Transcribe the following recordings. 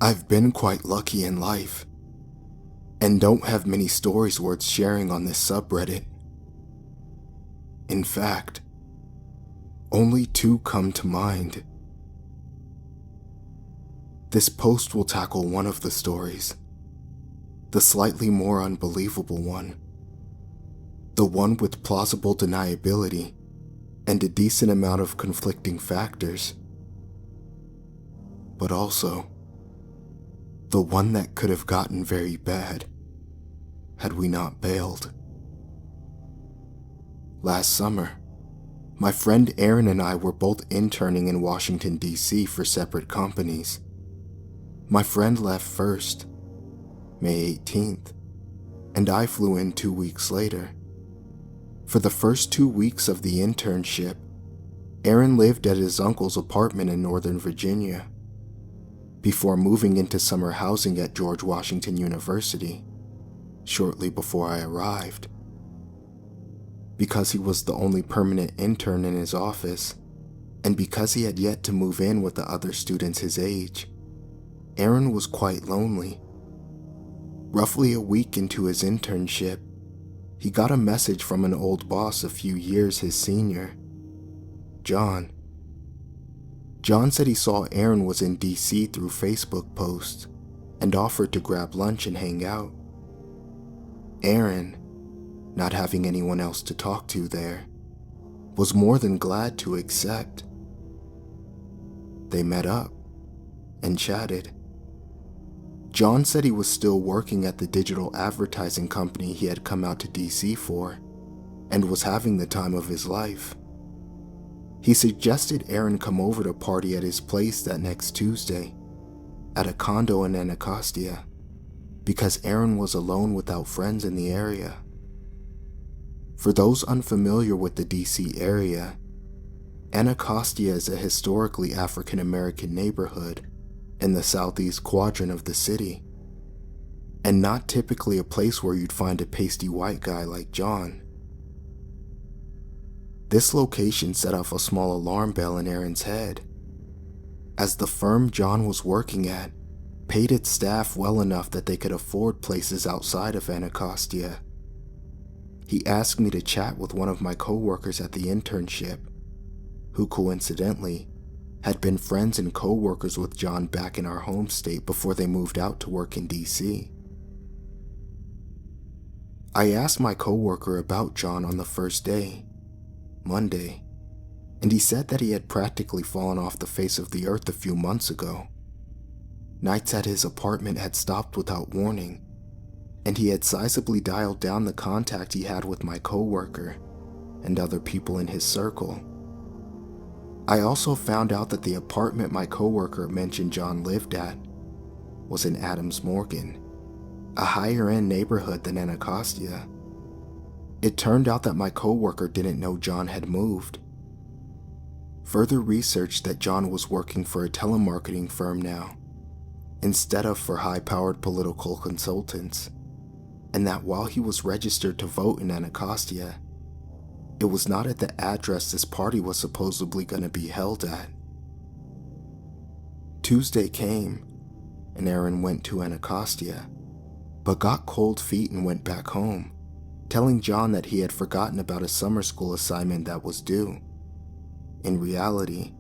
I've been quite lucky in life, and don't have many stories worth sharing on this subreddit. In fact, only two come to mind. This post will tackle one of the stories, the slightly more unbelievable one, the one with plausible deniability and a decent amount of conflicting factors, but also the one that could have gotten very bad had we not bailed. Last summer, my friend Aaron and I were both interning in Washington, D.C. for separate companies. My friend left first, May 18th, and I flew in 2 weeks later. For the first 2 weeks of the internship, Aaron lived at his uncle's apartment in Northern Virginia, before moving into summer housing at George Washington University, shortly before I arrived. Because he was the only permanent intern in his office, and because he had yet to move in with the other students his age, Aaron was quite lonely. Roughly a week into his internship, he got a message from an old boss a few years his senior, John. John said he saw Aaron was in DC through Facebook posts and offered to grab lunch and hang out. Aaron, not having anyone else to talk to there, was more than glad to accept. They met up and chatted. John said he was still working at the digital advertising company he had come out to DC for, and was having the time of his life. He suggested Aaron come over to party at his place that next Tuesday, at a condo in Anacostia, because Aaron was alone without friends in the area. For those unfamiliar with the DC area, Anacostia is a historically African American neighborhood in the southeast quadrant of the city, and not typically a place where you'd find a pasty white guy like John. This location set off a small alarm bell in Aaron's head, as the firm John was working at paid its staff well enough that they could afford places outside of Anacostia. He asked me to chat with one of my co-workers at the internship, who coincidentally had been friends and co-workers with John back in our home state before they moved out to work in DC. I asked my co-worker about John on the first day, Monday, and he said that he had practically fallen off the face of the earth a few months ago. Nights at his apartment had stopped without warning, and he had sizably dialed down the contact he had with my co-worker and other people in his circle. I also found out that the apartment my co-worker mentioned John lived at was in Adams Morgan, a higher-end neighborhood than Anacostia. It turned out that my co-worker didn't know John had moved. Further research that John was working for a telemarketing firm now, instead of for high-powered political consultants, and that while he was registered to vote in Anacostia, it was not at the address this party was supposedly going to be held at. Tuesday came, and Aaron went to Anacostia, but got cold feet and went back home, telling John that he had forgotten about a summer school assignment that was due. In reality,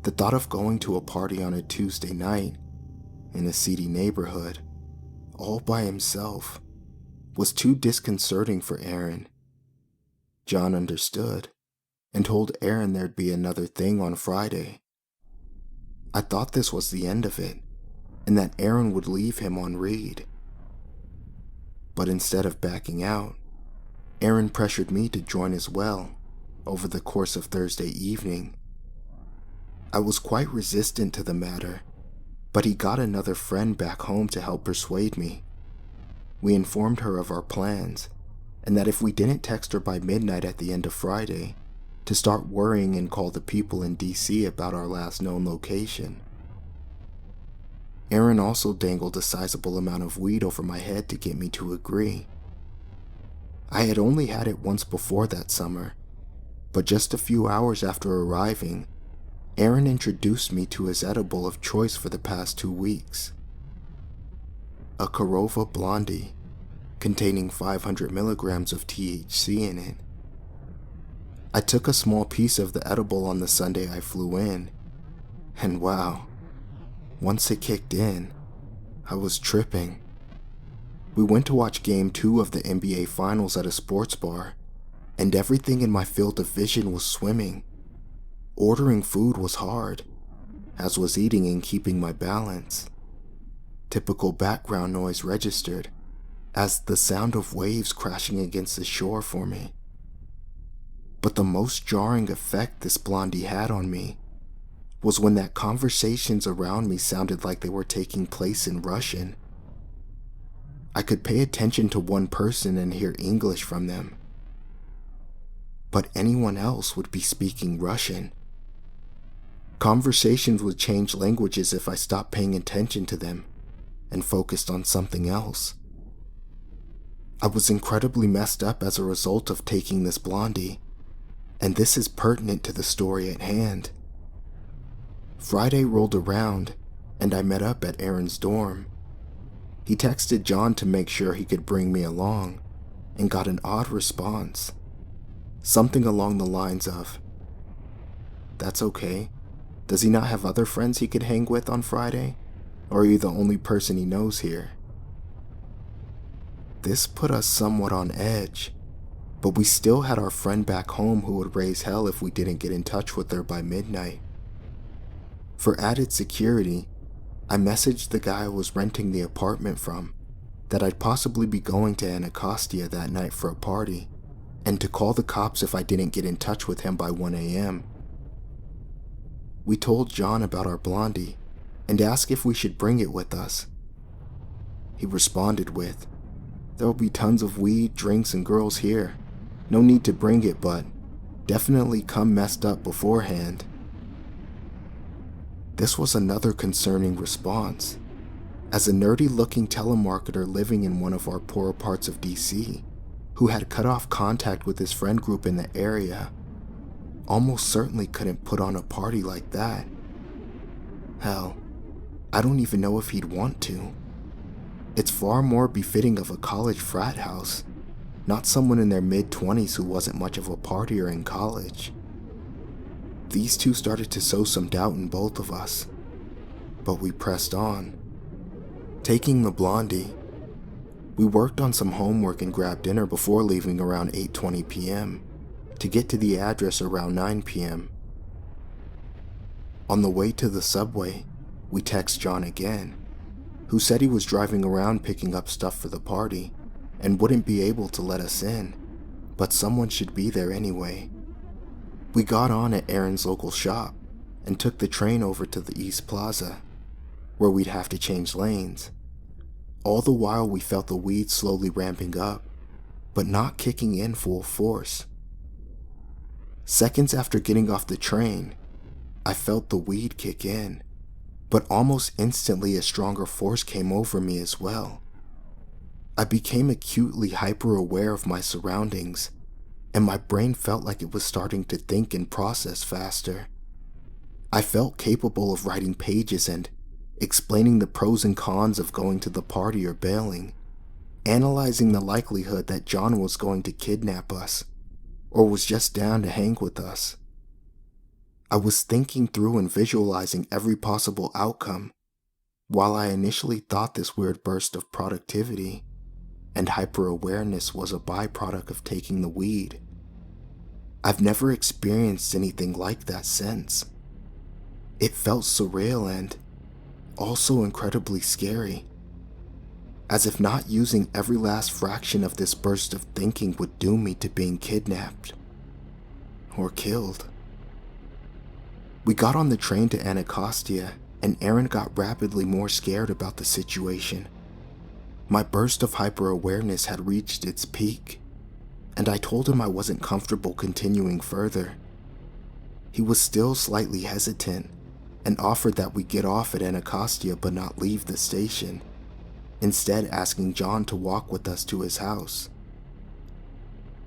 the thought of going to a party on a Tuesday night, in a seedy neighborhood, all by himself, was too disconcerting for Aaron. John understood, and told Aaron there'd be another thing on Friday. I thought this was the end of it, and that Aaron would leave him on read. But instead of backing out, Aaron pressured me to join as well, over the course of Thursday evening. I was quite resistant to the matter, but he got another friend back home to help persuade me. We informed her of our plans, and that if we didn't text her by midnight at the end of Friday, to start worrying and call the people in DC about our last known location. Aaron also dangled a sizable amount of weed over my head to get me to agree. I had only had it once before that summer, but just a few hours after arriving, Aaron introduced me to his edible of choice for the past 2 weeks, a Korova Blondie, containing 500 milligrams of THC in it. I took a small piece of the edible on the Sunday I flew in, and wow, once it kicked in, I was tripping. We went to watch Game 2 of the NBA Finals at a sports bar, and everything in my field of vision was swimming. Ordering food was hard, as was eating and keeping my balance. Typical background noise registered, as the sound of waves crashing against the shore for me. But the most jarring effect this blondie had on me was when that conversations around me sounded like they were taking place in Russian. I could pay attention to one person and hear English from them, but anyone else would be speaking Russian. Conversations would change languages if I stopped paying attention to them and focused on something else. I was incredibly messed up as a result of taking this blondie, and this is pertinent to the story at hand. Friday rolled around, and I met up at Aaron's dorm. He texted John to make sure he could bring me along, and got an odd response. Something along the lines of, "That's okay. Does he not have other friends he could hang with on Friday? Or are you the only person he knows here?" This put us somewhat on edge, but we still had our friend back home who would raise hell if we didn't get in touch with her by midnight. For added security, I messaged the guy I was renting the apartment from that I'd possibly be going to Anacostia that night for a party, and to call the cops if I didn't get in touch with him by 1 a.m. We told John about our blondie and asked if we should bring it with us. He responded with, "There'll be tons of weed, drinks, and girls here. No need to bring it, but definitely come messed up beforehand." This was another concerning response, as a nerdy-looking telemarketer living in one of our poorer parts of DC, who had cut off contact with his friend group in the area, almost certainly couldn't put on a party like that. Hell, I don't even know if he'd want to. It's far more befitting of a college frat house, not someone in their mid-20s who wasn't much of a partier in college. These two started to sow some doubt in both of us, but we pressed on. Taking the blondie, we worked on some homework and grabbed dinner before leaving around 8:20 p.m. to get to the address around 9 p.m. On the way to the subway, we text John again, who said he was driving around picking up stuff for the party and wouldn't be able to let us in, but someone should be there anyway. We got on at Aaron's local shop and took the train over to the East Plaza, where we'd have to change lanes. All the while we felt the weed slowly ramping up, but not kicking in full force. Seconds after getting off the train, I felt the weed kick in, but almost instantly a stronger force came over me as well. I became acutely hyper-aware of my surroundings, and my brain felt like it was starting to think and process faster. I felt capable of writing pages and explaining the pros and cons of going to the party or bailing, analyzing the likelihood that John was going to kidnap us, or was just down to hang with us. I was thinking through and visualizing every possible outcome, while I initially thought this weird burst of productivity and hyper-awareness was a byproduct of taking the weed. I've never experienced anything like that since. It felt surreal and also incredibly scary, as if not using every last fraction of this burst of thinking would doom me to being kidnapped or killed. We got on the train to Anacostia, and Aaron got rapidly more scared about the situation. My burst of hyper-awareness had reached its peak, and I told him I wasn't comfortable continuing further. He was still slightly hesitant and offered that we get off at Anacostia but not leave the station, instead asking John to walk with us to his house.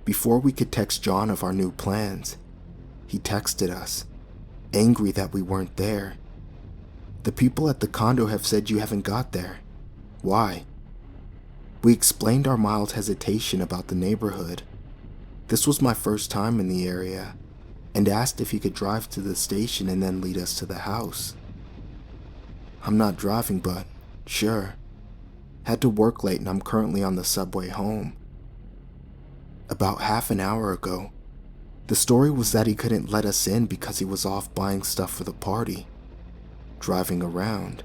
Before we could text John of our new plans, he texted us, angry that we weren't there. "The people at the condo have said you haven't got there. Why? We explained our mild hesitation about the neighborhood. This was my first time in the area, and asked if he could drive to the station and then lead us to the house. I'm not driving, but sure. Had to work late and I'm currently on the subway home. About half an hour ago, the story was that he couldn't let us in because he was off buying stuff for the party, driving around.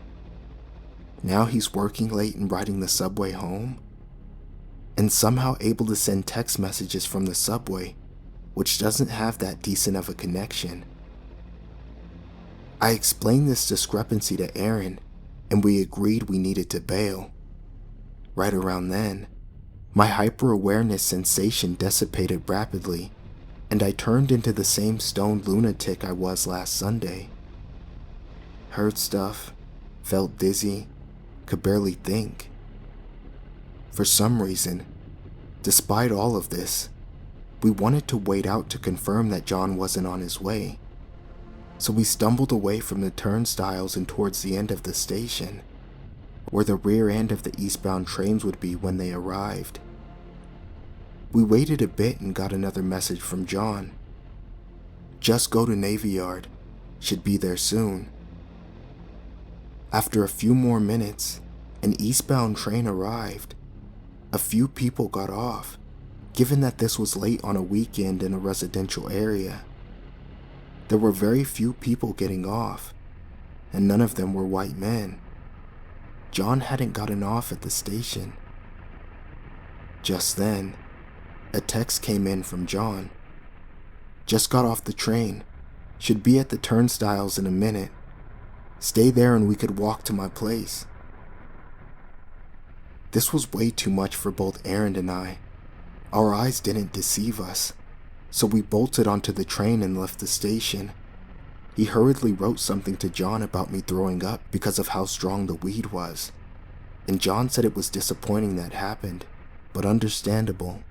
Now he's working late and riding the subway home, and somehow able to send text messages from the subway, which doesn't have that decent of a connection. I explained this discrepancy to Aaron, and we agreed we needed to bail. Right around then, my hyper-awareness sensation dissipated rapidly, and I turned into the same stoned lunatic I was last Sunday. Heard stuff, felt dizzy, could barely think. For some reason, despite all of this, we wanted to wait out to confirm that John wasn't on his way. So we stumbled away from the turnstiles and towards the end of the station, where the rear end of the eastbound trains would be when they arrived. We waited a bit and got another message from John. Just go to Navy Yard, should be there soon. After a few more minutes, an eastbound train arrived. A few people got off, given that this was late on a weekend in a residential area. There were very few people getting off, and none of them were white men. John hadn't gotten off at the station. Just then, a text came in from John. Just got off the train. Should be at the turnstiles in a minute. Stay there and we could walk to my place. This was way too much for both Aaron and I. Our eyes didn't deceive us, so we bolted onto the train and left the station. He hurriedly wrote something to John about me throwing up because of how strong the weed was, and John said it was disappointing that happened, but understandable.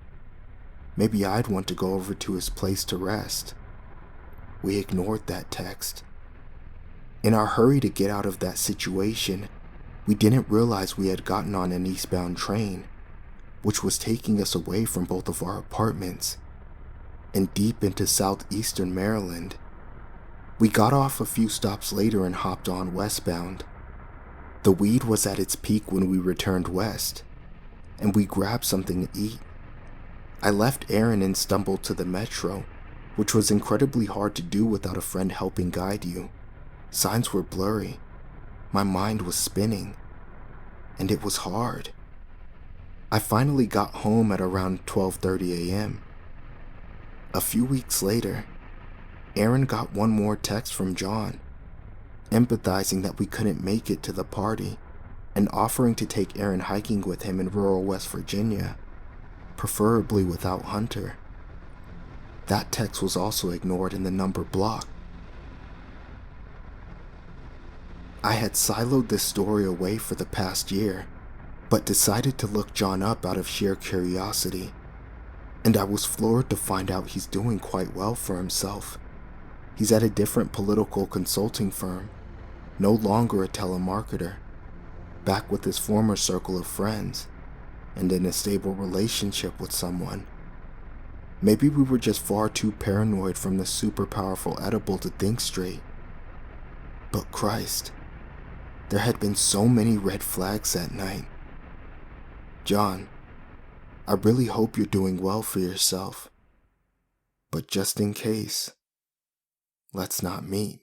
Maybe I'd want to go over to his place to rest. We ignored that text. In our hurry to get out of that situation, we didn't realize we had gotten on an eastbound train, which was taking us away from both of our apartments, and deep into southeastern Maryland. We got off a few stops later and hopped on westbound. The weed was at its peak when we returned west, and we grabbed something to eat. I left Aaron and stumbled to the metro, which was incredibly hard to do without a friend helping guide you. Signs were blurry. My mind was spinning, and it was hard. I finally got home at around 12:30 a.m. A few weeks later, Aaron got one more text from John, empathizing that we couldn't make it to the party and offering to take Aaron hiking with him in rural West Virginia, preferably without Hunter. That text was also ignored and the number blocked. I had siloed this story away for the past year, but decided to look John up out of sheer curiosity, and I was floored to find out he's doing quite well for himself. He's at a different political consulting firm, no longer a telemarketer, back with his former circle of friends, and in a stable relationship with someone. Maybe we were just far too paranoid from the super powerful edible to think straight. But Christ, there had been so many red flags that night. John, I really hope you're doing well for yourself. But just in case, let's not meet.